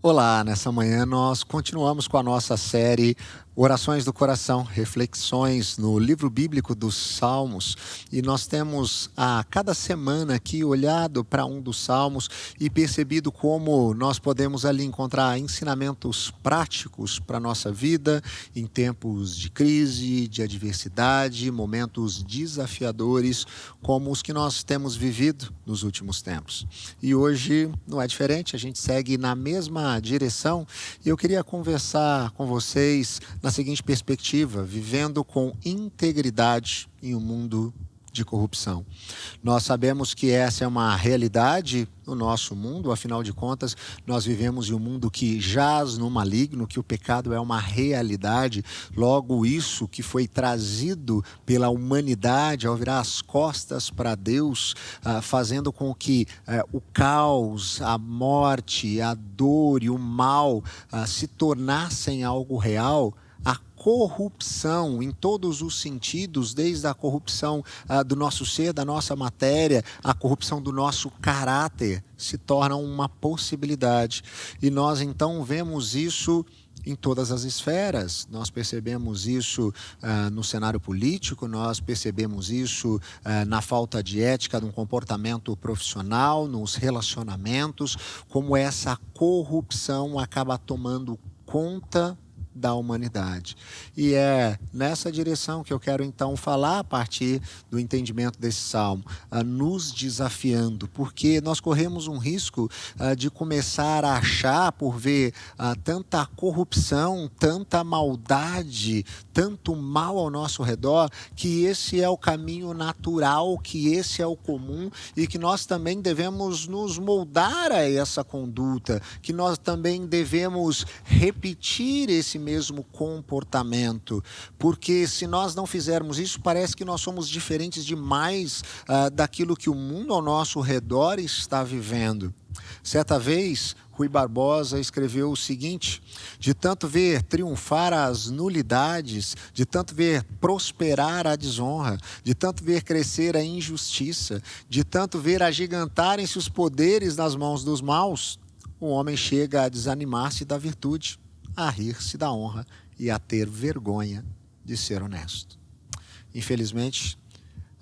Olá, nessa manhã nós continuamos com a nossa série Orações do Coração, reflexões no livro bíblico dos Salmos, e nós temos a cada semana aqui olhado para um dos salmos e percebido como nós podemos ali encontrar ensinamentos práticos para a nossa vida em tempos de crise, de adversidade, momentos desafiadores como os que nós temos vivido nos últimos tempos. E hoje não é diferente, a gente segue na mesma direção e eu queria conversar com vocês na seguinte perspectiva: vivendo com integridade em um mundo de corrupção. Nós sabemos que essa é uma realidade no nosso mundo, afinal de contas, nós vivemos em um mundo que jaz no maligno, que o pecado é uma realidade. Logo, isso que foi trazido pela humanidade ao virar as costas para Deus, fazendo com que o caos, a morte, a dor e o mal se tornassem algo real. A corrupção em todos os sentidos, desde a corrupção do nosso ser, da nossa matéria, a corrupção do nosso caráter, se torna uma possibilidade. E nós então vemos isso em todas as esferas. Nós percebemos isso no cenário político, nós percebemos isso na falta de ética, no comportamento profissional, nos relacionamentos, como essa corrupção acaba tomando conta da humanidade. E é nessa direção que eu quero então falar a partir do entendimento desse salmo, nos desafiando, porque nós corremos um risco de começar a achar, por ver tanta corrupção, tanta maldade, tanto mal ao nosso redor, que esse é o caminho natural, que esse é o comum e que nós também devemos nos moldar a essa conduta, que nós também devemos repetir esse mesmo comportamento, porque se nós não fizermos isso, parece que nós somos diferentes demais daquilo que o mundo ao nosso redor está vivendo. Certa vez, Rui Barbosa escreveu o seguinte: de tanto ver triunfar as nulidades, de tanto ver prosperar a desonra, de tanto ver crescer a injustiça, de tanto ver agigantarem-se os poderes nas mãos dos maus, o homem chega a desanimar-se da virtude, a rir-se da honra e a ter vergonha de ser honesto. Infelizmente,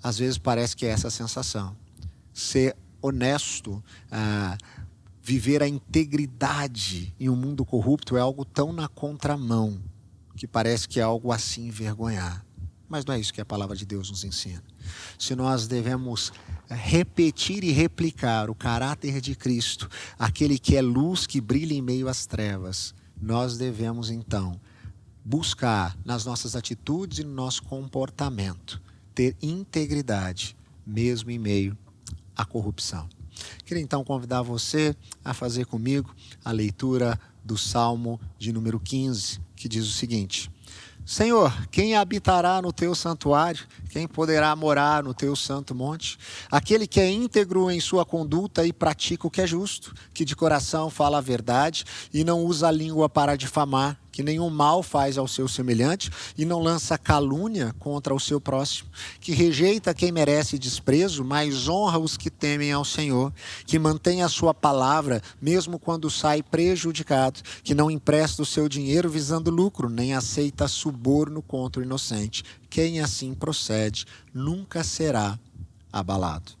às vezes parece que é essa a sensação. Ser honesto, viver a integridade em um mundo corrupto é algo tão na contramão que parece que é algo a se envergonhar. Mas não é isso que a palavra de Deus nos ensina. Se nós devemos repetir e replicar o caráter de Cristo, aquele que é luz que brilha em meio às trevas, nós devemos então buscar nas nossas atitudes e no nosso comportamento ter integridade, mesmo em meio à corrupção. Queria então convidar você a fazer comigo a leitura do Salmo de número 15, que diz o seguinte: Senhor, quem habitará no teu santuário? Quem poderá morar no teu santo monte? Aquele que é íntegro em sua conduta e pratica o que é justo, que de coração fala a verdade e não usa a língua para difamar, que nenhum mal faz ao seu semelhante e não lança calúnia contra o seu próximo, que rejeita quem merece desprezo, mas honra os que temem ao Senhor, que mantém a sua palavra mesmo quando sai prejudicado, que não empresta o seu dinheiro visando lucro, nem aceita suborno contra o inocente. Quem assim procede nunca será abalado.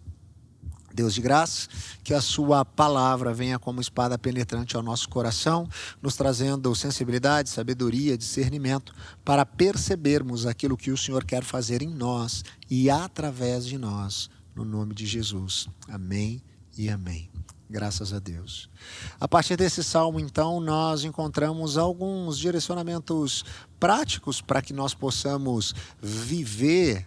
Deus de graça, que a sua palavra venha como espada penetrante ao nosso coração, nos trazendo sensibilidade, sabedoria, discernimento, para percebermos aquilo que o Senhor quer fazer em nós e através de nós, no nome de Jesus. Amém e amém. Graças a Deus. A partir desse salmo, então, nós encontramos alguns direcionamentos práticos para que nós possamos viver,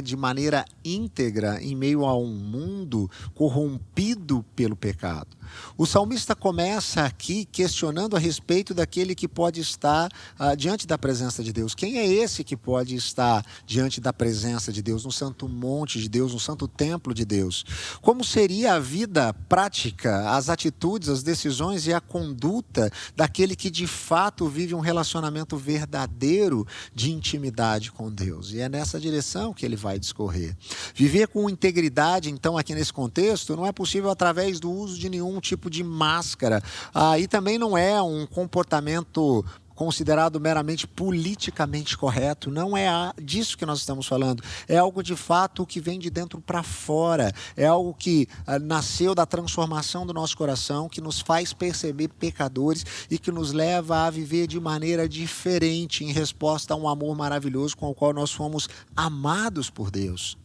de maneira íntegra em meio a um mundo corrompido pelo pecado. O salmista começa aqui questionando a respeito daquele que pode estar diante da presença de Deus. Quem é esse que pode estar diante da presença de Deus, no santo monte de Deus, no santo templo de Deus? Como seria a vida prática pratica, as atitudes, as decisões e a conduta daquele que de fato vive um relacionamento verdadeiro de intimidade com Deus. E é nessa direção que ele vai discorrer. Viver com integridade, então, aqui nesse contexto, não é possível através do uso de nenhum tipo de máscara. E também não é um comportamento considerado meramente politicamente correto. Não é disso que nós estamos falando. É algo de fato que vem de dentro para fora. É algo que nasceu da transformação do nosso coração, que nos faz perceber pecadores e que nos leva a viver de maneira diferente em resposta a um amor maravilhoso com o qual nós fomos amados por Deus.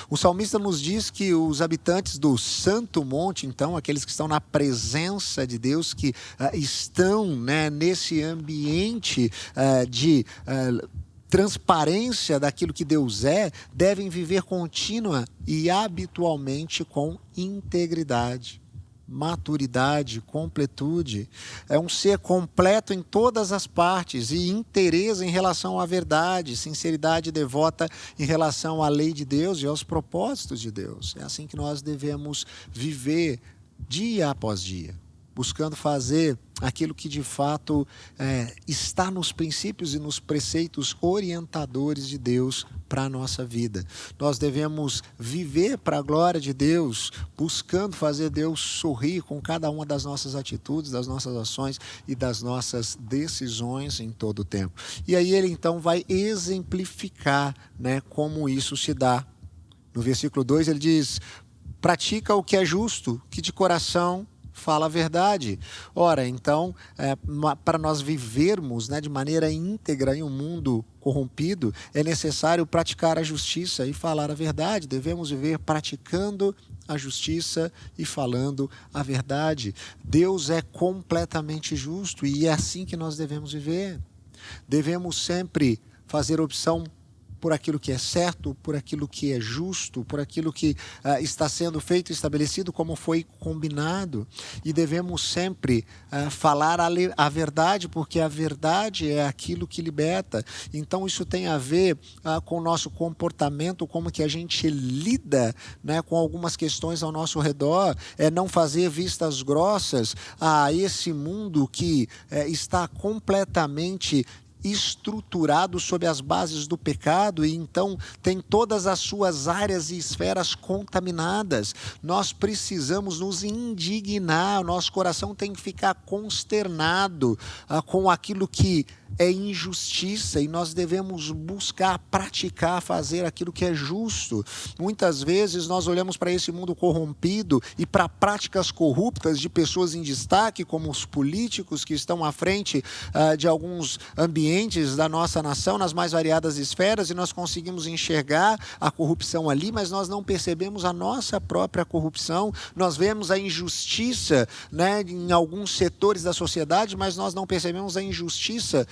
O salmista nos diz que os habitantes do Santo Monte, então, aqueles que estão na presença de Deus, que estão, né, nesse ambiente de transparência daquilo que Deus é, devem viver contínua e habitualmente com integridade, maturidade, completude. É um ser completo em todas as partes e inteireza em relação à verdade, sinceridade devota em relação à lei de Deus e aos propósitos de Deus. É assim que nós devemos viver dia após dia, buscando fazer aquilo que de fato está nos princípios e nos preceitos orientadores de Deus para a nossa vida. Nós devemos viver para a glória de Deus, buscando fazer Deus sorrir com cada uma das nossas atitudes, das nossas ações e das nossas decisões em todo o tempo. E aí ele então vai exemplificar, né, como isso se dá. No versículo 2 ele diz: pratica o que é justo, que de coração fala a verdade. Ora, então, para nós vivermos, né, de maneira íntegra em um mundo corrompido, é necessário praticar a justiça e falar a verdade. Devemos viver praticando a justiça e falando a verdade. Deus é completamente justo e é assim que nós devemos viver. Devemos sempre fazer opção por aquilo que é certo, por aquilo que é justo, por aquilo que está sendo feito e estabelecido como foi combinado. E devemos sempre falar a verdade, porque a verdade é aquilo que liberta. Então isso tem a ver com o nosso comportamento, como que a gente lida, né, com algumas questões ao nosso redor, é não fazer vistas grossas a esse mundo que está completamente estruturado sob as bases do pecado e então tem todas as suas áreas e esferas contaminadas. Nós precisamos nos indignar, nosso coração tem que ficar consternado com aquilo que é injustiça e nós devemos buscar, praticar, fazer aquilo que é justo. Muitas vezes nós olhamos para esse mundo corrompido e para práticas corruptas de pessoas em destaque, como os políticos que estão à frente de alguns ambientes da nossa nação, nas mais variadas esferas, e nós conseguimos enxergar a corrupção ali, mas nós não percebemos a nossa própria corrupção. Nós vemos a injustiça, né, em alguns setores da sociedade, mas nós não percebemos a injustiça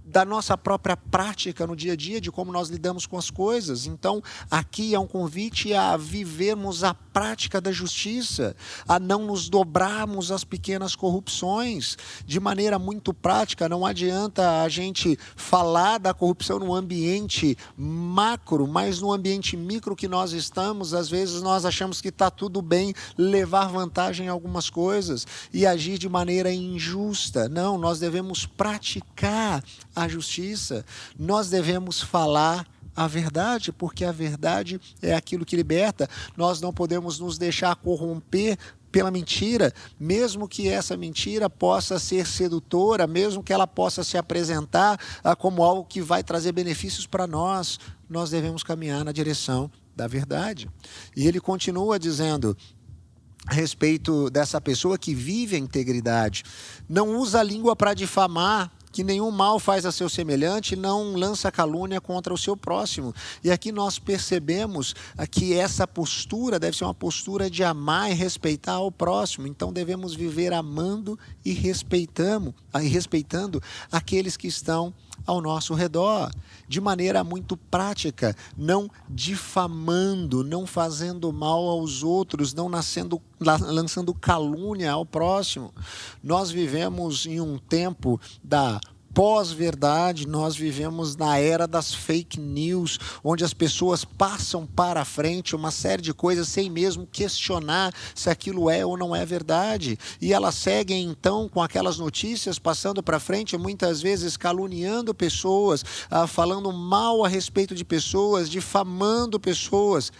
da nossa própria prática no dia a dia, de como nós lidamos com as coisas. Então, aqui é um convite a vivermos a prática da justiça, a não nos dobrarmos às pequenas corrupções. De maneira muito prática, não adianta a gente falar da corrupção no ambiente macro, mas no ambiente micro que nós estamos, às vezes nós achamos que está tudo bem levar vantagem em algumas coisas e agir de maneira injusta. Não, nós devemos praticar a justiça, nós devemos falar a verdade, porque a verdade é aquilo que liberta. Nós não podemos nos deixar corromper pela mentira, mesmo que essa mentira possa ser sedutora, mesmo que ela possa se apresentar como algo que vai trazer benefícios para nós. Nós devemos caminhar na direção da verdade. E ele continua dizendo a respeito dessa pessoa que vive a integridade: não usa a língua para difamar, que nenhum mal faz a seu semelhante, não lança calúnia contra o seu próximo. E aqui nós percebemos que essa postura deve ser uma postura de amar e respeitar o próximo. Então devemos viver amando e respeitando aqueles que estão ao nosso redor, de maneira muito prática, não difamando, não fazendo mal aos outros, não lançando calúnia ao próximo. Nós vivemos em um tempo da pós-verdade, nós vivemos na era das fake news, onde as pessoas passam para frente uma série de coisas sem mesmo questionar se aquilo é ou não é verdade. E elas seguem então com aquelas notícias passando para frente, muitas vezes caluniando pessoas, falando mal a respeito de pessoas, difamando pessoas.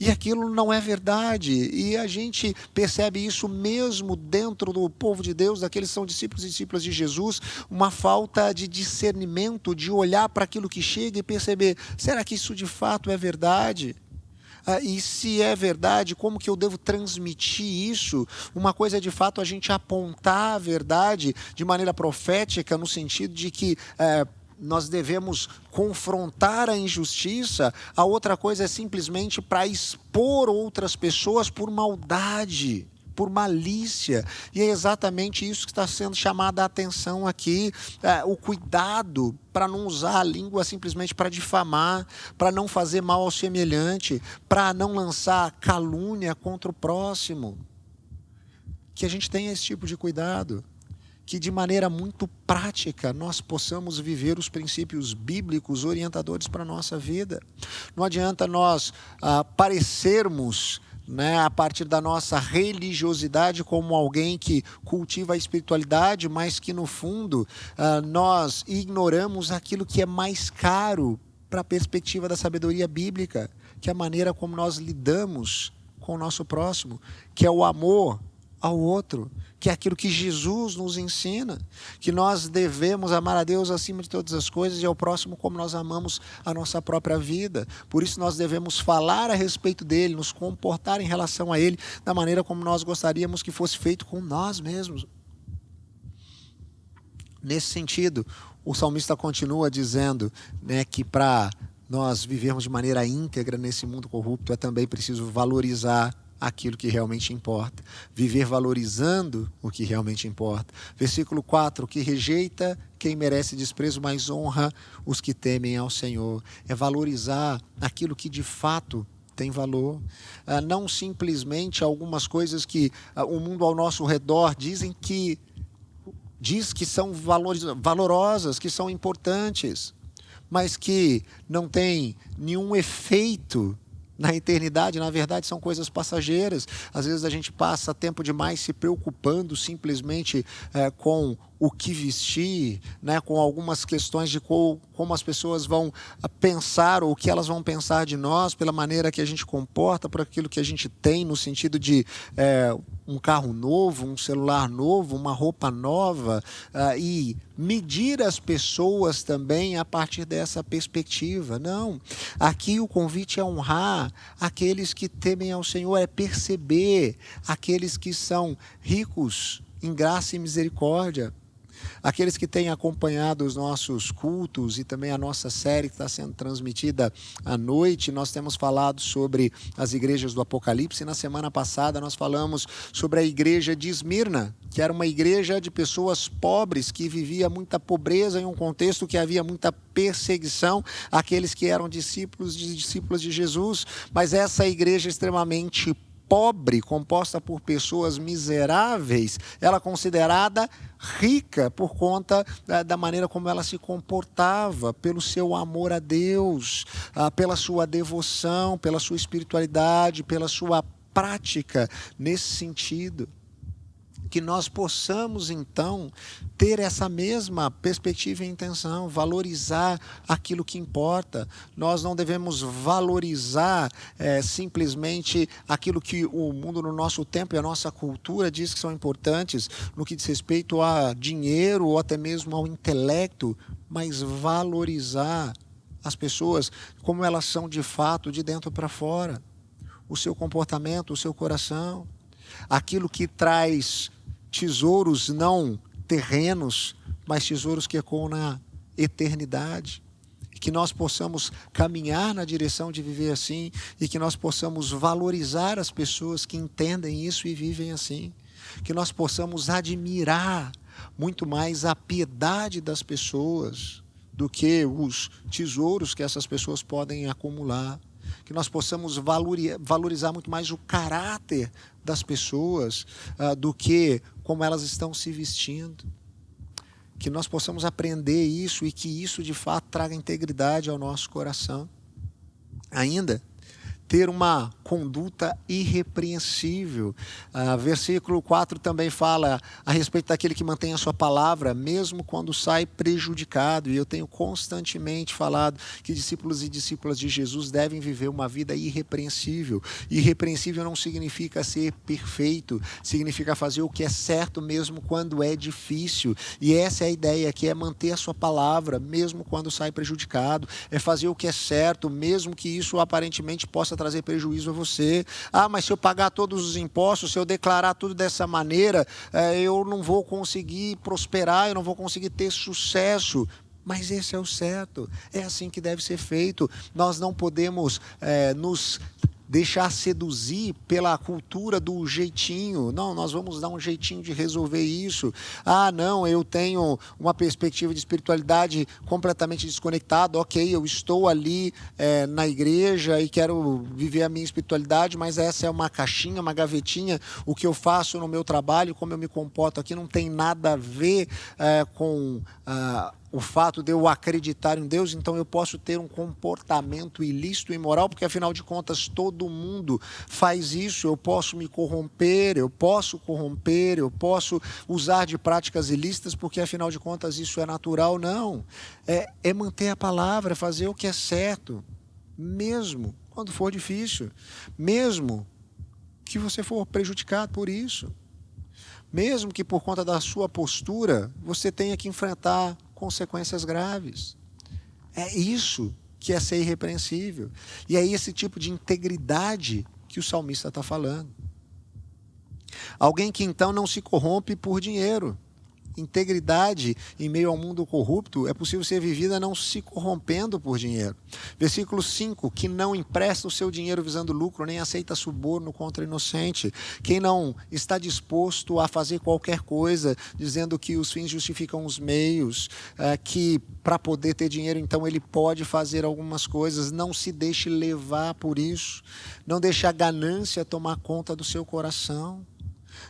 E aquilo não é verdade. E a gente percebe isso mesmo dentro do povo de Deus, daqueles que são discípulos e discípulas de Jesus, uma falta de discernimento, de olhar para aquilo que chega e perceber, será que isso de fato é verdade? E se é verdade, como que eu devo transmitir isso? Uma coisa é de fato a gente apontar a verdade de maneira profética, no sentido de que nós devemos confrontar a injustiça. A outra coisa é simplesmente para expor outras pessoas por maldade, por malícia. E é exatamente isso que está sendo chamada a atenção aqui. O cuidado para não usar a língua simplesmente para difamar, para não fazer mal ao semelhante, para não lançar calúnia contra o próximo. Que a gente tenha esse tipo de cuidado. Que de maneira muito prática nós possamos viver os princípios bíblicos orientadores para a nossa vida. Não adianta nós parecermos, a partir da nossa religiosidade, como alguém que cultiva a espiritualidade, mas que no fundo nós ignoramos aquilo que é mais caro para a perspectiva da sabedoria bíblica, que é a maneira como nós lidamos com o nosso próximo, que é o amor ao outro, que é aquilo que Jesus nos ensina, que nós devemos amar a Deus acima de todas as coisas e ao próximo como nós amamos a nossa própria vida. Por isso nós devemos falar a respeito dele, nos comportar em relação a ele da maneira como nós gostaríamos que fosse feito com nós mesmos. Nesse sentido, o salmista continua dizendo, que para nós vivermos de maneira íntegra nesse mundo corrupto é também preciso valorizar aquilo que realmente importa, viver valorizando o que realmente importa. Versículo 4, que rejeita quem merece desprezo, mas honra os que temem ao Senhor. É valorizar aquilo que de fato tem valor, não simplesmente algumas coisas que o mundo ao nosso redor diz que são valorosas, que são importantes, mas que não tem nenhum efeito na eternidade. Na verdade, são coisas passageiras. Às vezes a gente passa tempo demais se preocupando simplesmente com o que vestir, com algumas questões de como as pessoas vão pensar ou o que elas vão pensar de nós, pela maneira que a gente comporta, por aquilo que a gente tem, no sentido de um carro novo, um celular novo, uma roupa nova, e medir as pessoas também a partir dessa perspectiva. Não, aqui o convite é honrar aqueles que temem ao Senhor, é perceber aqueles que são ricos em graça e misericórdia. Aqueles que têm acompanhado os nossos cultos e também a nossa série que está sendo transmitida à noite, nós temos falado sobre as igrejas do Apocalipse. Na semana passada nós falamos sobre a igreja de Esmirna, que era uma igreja de pessoas pobres, que vivia muita pobreza em um contexto que havia muita perseguição àqueles que eram discípulos de Jesus. Mas essa igreja extremamente pobre, composta por pessoas miseráveis, ela é considerada rica por conta da maneira como ela se comportava, pelo seu amor a Deus, pela sua devoção, pela sua espiritualidade, pela sua prática nesse sentido. Que nós possamos, então, ter essa mesma perspectiva e intenção, valorizar aquilo que importa. Nós não devemos valorizar simplesmente aquilo que o mundo no nosso tempo e a nossa cultura diz que são importantes, no que diz respeito a dinheiro ou até mesmo ao intelecto, mas valorizar as pessoas como elas são de fato, de dentro para fora. O seu comportamento, o seu coração, aquilo que traz tesouros não terrenos, mas tesouros que ecoam na eternidade. Que nós possamos caminhar na direção de viver assim e que nós possamos valorizar as pessoas que entendem isso e vivem assim. Que nós possamos admirar muito mais a piedade das pessoas do que os tesouros que essas pessoas podem acumular. Que nós possamos valorizar muito mais o caráter das pessoas do que como elas estão se vestindo. que nós possamos aprender isso e que isso de fato traga integridade ao nosso coração. Ainda, ter uma conduta irrepreensível. Versículo 4 também fala a respeito daquele que mantém a sua palavra, mesmo quando sai prejudicado. E eu tenho constantemente falado que discípulos e discípulas de Jesus devem viver uma vida irrepreensível. Irrepreensível não significa ser perfeito, significa fazer o que é certo mesmo quando é difícil. E essa é a ideia, que é manter a sua palavra, mesmo quando sai prejudicado. É fazer o que é certo, mesmo que isso aparentemente possa trazer prejuízo a você. Mas se eu pagar todos os impostos, se eu declarar tudo dessa maneira, eu não vou conseguir prosperar, eu não vou conseguir ter sucesso. Mas esse é o certo, é assim que deve ser feito. Nós não podemos nos deixar seduzir pela cultura do jeitinho. Não, nós vamos dar um jeitinho de resolver isso. Não, eu tenho uma perspectiva de espiritualidade completamente desconectada. Ok, eu estou ali na igreja e quero viver a minha espiritualidade, mas essa é uma caixinha, uma gavetinha. O que eu faço no meu trabalho, como eu me comporto aqui, não tem nada a ver com o fato de eu acreditar em Deus. Então eu posso ter um comportamento ilícito e imoral, porque afinal de contas todo mundo faz isso. Eu posso me corromper, eu posso usar de práticas ilícitas, porque afinal de contas isso é natural. Não, é manter a palavra, fazer o que é certo, mesmo quando for difícil, mesmo que você for prejudicado por isso, mesmo que por conta da sua postura você tenha que enfrentar consequências graves. É isso que é ser irrepreensível. E é esse tipo de integridade que o salmista está falando. Alguém que então não se corrompe por dinheiro. Integridade em meio ao mundo corrupto é possível ser vivida não se corrompendo por dinheiro. Versículo 5, que não empresta o seu dinheiro visando lucro, nem aceita suborno contra inocente. Quem não está disposto a fazer qualquer coisa, dizendo que os fins justificam os meios, que para poder ter dinheiro, então ele pode fazer algumas coisas. Não se deixe levar por isso. Não deixe a ganância tomar conta do seu coração.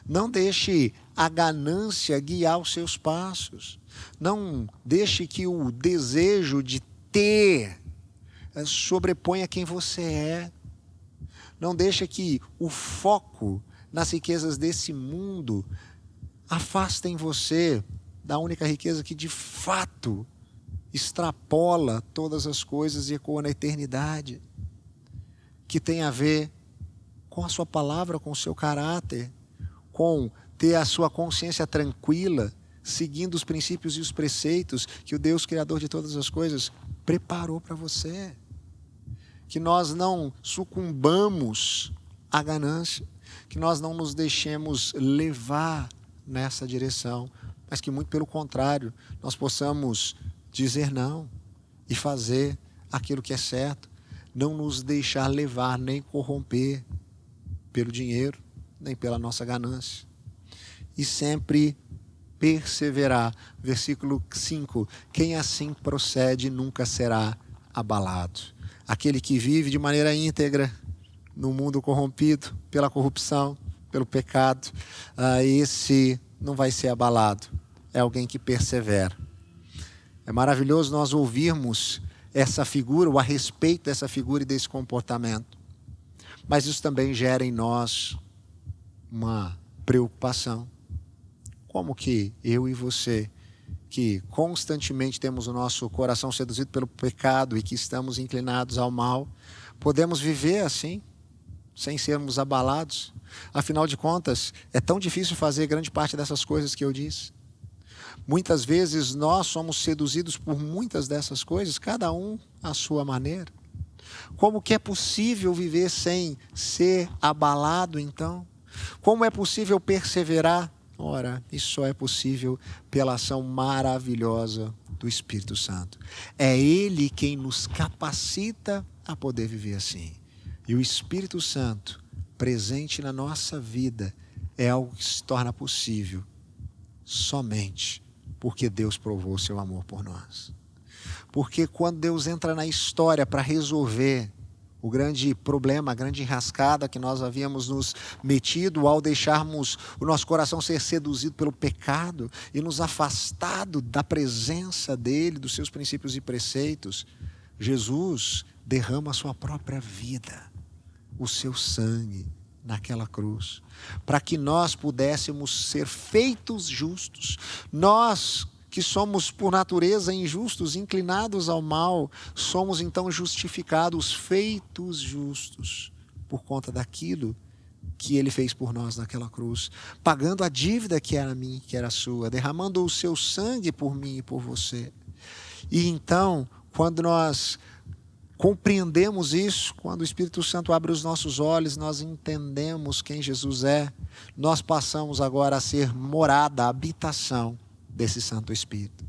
Não deixe a ganância guiar os seus passos. Não deixe que o desejo de ter sobreponha quem você é. Não deixe que o foco nas riquezas desse mundo afastem você da única riqueza que de fato extrapola todas as coisas e ecoa na eternidade, que tem a ver com a sua palavra, com o seu caráter, com ter a sua consciência tranquila, seguindo os princípios e os preceitos que o Deus Criador de todas as coisas preparou para você. Que nós não sucumbamos à ganância, que nós não nos deixemos levar nessa direção, mas que muito pelo contrário, nós possamos dizer não e fazer aquilo que é certo, não nos deixar levar nem corromper pelo dinheiro, nem pela nossa ganância. E sempre perseverar. Versículo 5. Quem assim procede nunca será abalado. Aquele que vive de maneira íntegra no mundo corrompido pela corrupção, pelo pecado, esse não vai ser abalado. É alguém que persevera. É maravilhoso nós ouvirmos essa figura, ou a respeito dessa figura e desse comportamento. Mas isso também gera em nós uma preocupação. Como que eu e você, que constantemente temos o nosso coração seduzido pelo pecado e que estamos inclinados ao mal, podemos viver assim, sem sermos abalados? Afinal de contas, é tão difícil fazer grande parte dessas coisas que eu disse. Muitas vezes nós somos seduzidos por muitas dessas coisas, cada um à sua maneira. Como que é possível viver sem ser abalado, então? Como é possível perseverar? Ora, isso só é possível pela ação maravilhosa do Espírito Santo. É Ele quem nos capacita a poder viver assim. E o Espírito Santo, presente na nossa vida, é algo que se torna possível somente porque Deus provou o seu amor por nós. Porque quando Deus entra na história para resolver O grande problema, a grande enrascada que nós havíamos nos metido ao deixarmos o nosso coração ser seduzido pelo pecado e nos afastado da presença dele, dos seus princípios e preceitos. Jesus derrama a sua própria vida, o seu sangue naquela cruz, para que nós pudéssemos ser feitos justos. Nós que somos por natureza injustos, inclinados ao mal, somos então justificados, feitos justos, por conta daquilo que ele fez por nós naquela cruz, pagando a dívida que era minha, que era sua, derramando o seu sangue por mim e por você. E então, quando nós compreendemos isso, quando o Espírito Santo abre os nossos olhos, nós entendemos quem Jesus é, nós passamos agora a ser morada, habitação desse Santo Espírito.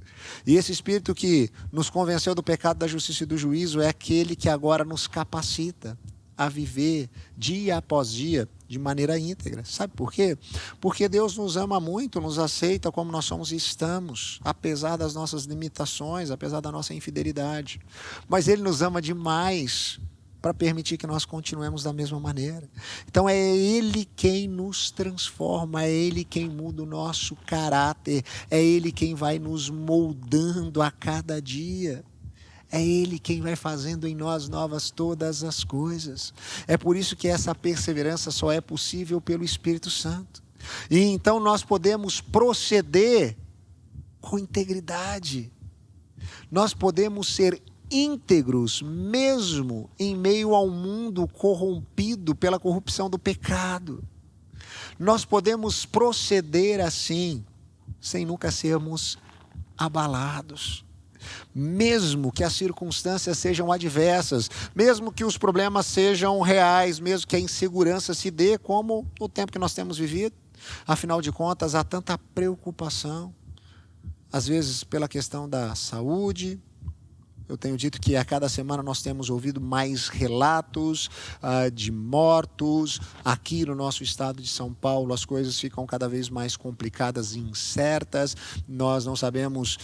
E esse Espírito que nos convenceu do pecado, da justiça e do juízo é aquele que agora nos capacita a viver dia após dia de maneira íntegra. Sabe por quê? Porque Deus nos ama muito, nos aceita como nós somos e estamos, apesar das nossas limitações, apesar da nossa infidelidade. Mas Ele nos ama demais para permitir que nós continuemos da mesma maneira. Então é Ele quem nos transforma, é Ele quem muda o nosso caráter, é Ele quem vai nos moldando a cada dia. É Ele quem vai fazendo em nós novas todas as coisas. É por isso que essa perseverança só é possível pelo Espírito Santo. E então nós podemos proceder com integridade. Nós podemos ser íntegros mesmo em meio ao mundo corrompido pela corrupção do pecado. Nós podemos proceder assim, sem nunca sermos abalados. Mesmo que as circunstâncias sejam adversas, mesmo que os problemas sejam reais, mesmo que a insegurança se dê, como o tempo que nós temos vivido. Afinal de contas, há tanta preocupação, às vezes pela questão da saúde. Eu tenho dito que a cada semana nós temos ouvido mais relatos de mortos. Aqui no nosso estado de São Paulo as coisas ficam cada vez mais complicadas e incertas. Nós não sabemos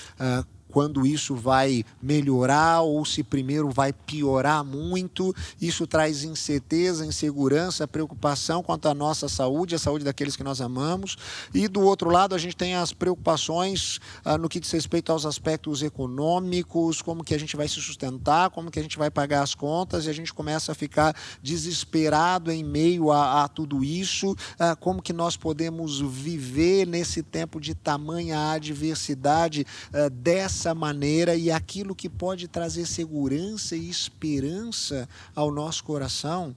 quando isso vai melhorar ou se primeiro vai piorar muito. Isso traz incerteza, insegurança, preocupação quanto à nossa saúde, a saúde daqueles que nós amamos. E do outro lado a gente tem as preocupações no que diz respeito aos aspectos econômicos, como que a gente vai se sustentar, como que a gente vai pagar as contas, e a gente começa a ficar desesperado em meio a tudo isso, como que nós podemos viver nesse tempo de tamanha adversidade dessa maneira, e aquilo que pode trazer segurança e esperança ao nosso coração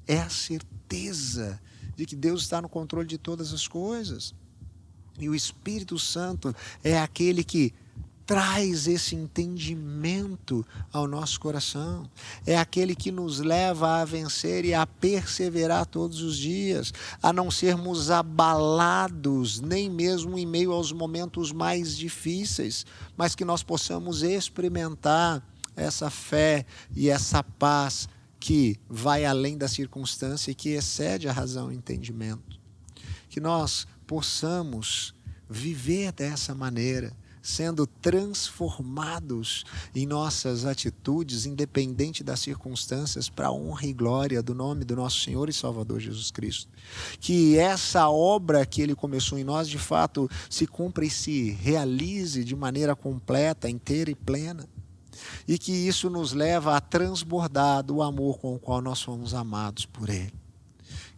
é a certeza de que Deus está no controle de todas as coisas. E o Espírito Santo é aquele que traz esse entendimento ao nosso coração. É aquele que nos leva a vencer e a perseverar todos os dias, a não sermos abalados, nem mesmo em meio aos momentos mais difíceis, mas que nós possamos experimentar essa fé e essa paz que vai além da circunstância e que excede a razão e o entendimento. Que nós possamos viver dessa maneira, sendo transformados em nossas atitudes, independente das circunstâncias, para a honra e glória do nome do nosso Senhor e Salvador Jesus Cristo. Que essa obra que Ele começou em nós, de fato, se cumpra e se realize de maneira completa, inteira e plena. E que isso nos leva a transbordar do amor com o qual nós fomos amados por Ele.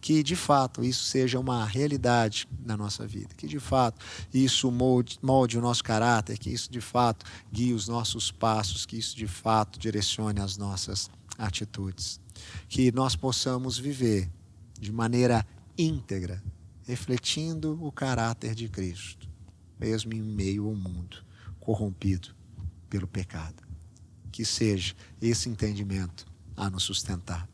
Que de fato isso seja uma realidade na nossa vida, que de fato isso molde o nosso caráter, que isso de fato guie os nossos passos, que isso de fato direcione as nossas atitudes. Que nós possamos viver de maneira íntegra, refletindo o caráter de Cristo, mesmo em meio ao mundo corrompido pelo pecado. Que seja esse entendimento a nos sustentar.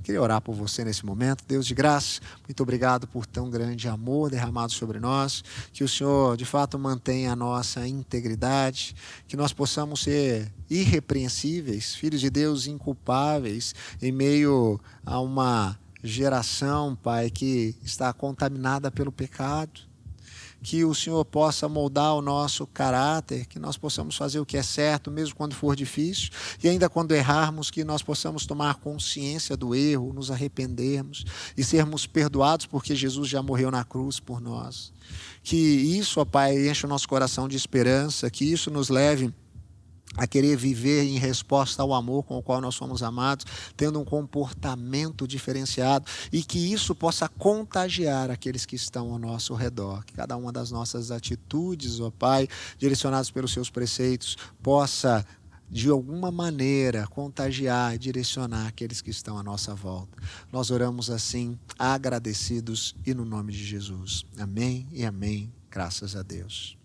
Queria orar por você nesse momento. Deus de graça, muito obrigado por tão grande amor derramado sobre nós. Que o Senhor, de fato, mantenha a nossa integridade. Que nós possamos ser irrepreensíveis, filhos de Deus inculpáveis, em meio a uma geração, Pai, que está contaminada pelo pecado. que o Senhor possa moldar o nosso caráter, que nós possamos fazer o que é certo, mesmo quando for difícil, e ainda quando errarmos, que nós possamos tomar consciência do erro, nos arrependermos e sermos perdoados porque Jesus já morreu na cruz por nós. Que isso, ó Pai, enche o nosso coração de esperança, que isso nos leve a querer viver em resposta ao amor com o qual nós somos amados, tendo um comportamento diferenciado, e que isso possa contagiar aqueles que estão ao nosso redor. Que cada uma das nossas atitudes, ó Pai, direcionadas pelos seus preceitos, possa de alguma maneira contagiar e direcionar aqueles que estão à nossa volta. Nós oramos assim, agradecidos e no nome de Jesus. Amém e amém. Graças a Deus.